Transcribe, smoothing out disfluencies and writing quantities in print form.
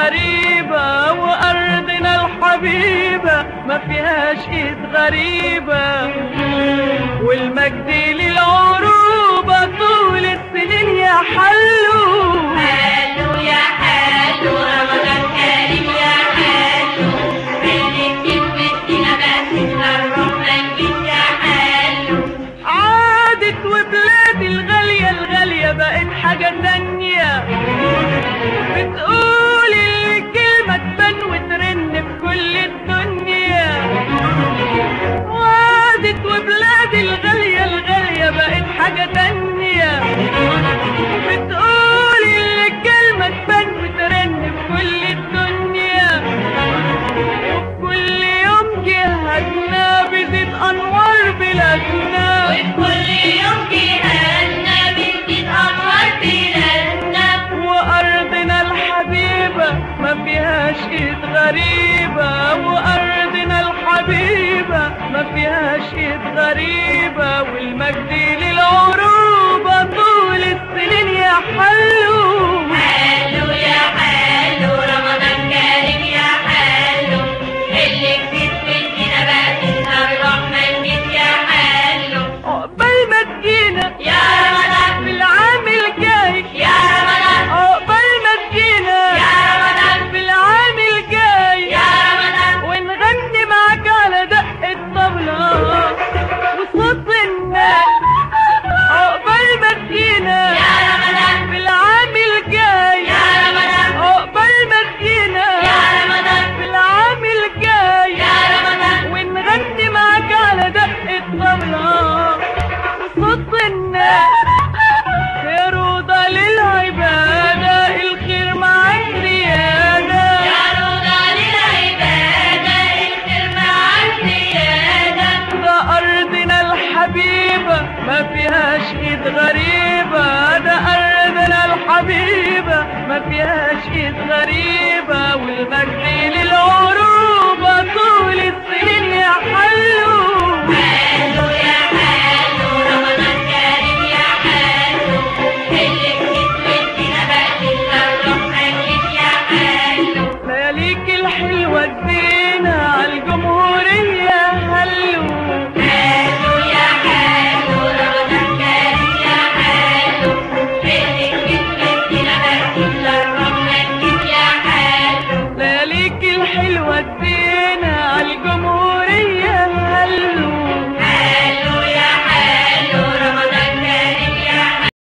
غريبة وأرضنا الحبيبة ما فيهاش إيد غريبة، والمجد للعروبة طول السنين يا حلو. حلو يا حلو رمضان كريم يا حلو، خليك تسودنا بقى الرحمن جيت يا حلو. عادت وبلادي الغالية الغالية بقت حاجة تانية، بتقول الكلمة تبان وترن في كل الدنيا. عادت وبلادي الغالية الغالية بقت حاجة تانية، بتقول الكلمة تبان وترن في كل الدنيا. وكل يوم جهادنا بزيد أنوار بلادنا، وكل يوم جهادنا بتزيد أنوار بلادنا، وأرضنا الحبيبة ما فيهاش إيد غريبة، وأرضنا الحبيبة ما فيهاش إيد غريبة، والمجد للعروبة طول السنين يا حلو. حلو يا حلو رمضان كريم يا حلو، اللي بتسودنا بقى الرحمن جيت يا حلو. عقبال ما تجينا يا رمضان في العام الجاي، يا رمضان عقبال ما تجينا يا رمضان في العام الجاي، يا رمضان ونغني معاك على دق الطبلة وصوت الناس. عقبال ما تجينا يا رمضان في العام الجاي، يا رمضان عقبال ما تجينا يا رمضان في العام الجاي، يا رمضان ونغني معاك على دق الطبلة وصوت الناس. خير وضع للعبادة الخير معاك زيادة، يا روضة للعبادة الخير مع الزيادة. ده أرضنا الحبيبة ما فيهاش إيد غريبة، ده أرضنا الحبيبة ما فيهاش إيد غريبة، والمجد للعروبة طول السنين يا حلو. حلو يا حلو رمضان كريم يا حلو، اللي بتسودنا بقى الرحمن جيت يا حلو. لياليك الحلوة ادينا عالجمهورية هلو. حلو يا حلو رمضان كريم يا حلو، اللي بتسودنا بقى الرحمن جيت يا حلو. لياليك الحلوة ادينا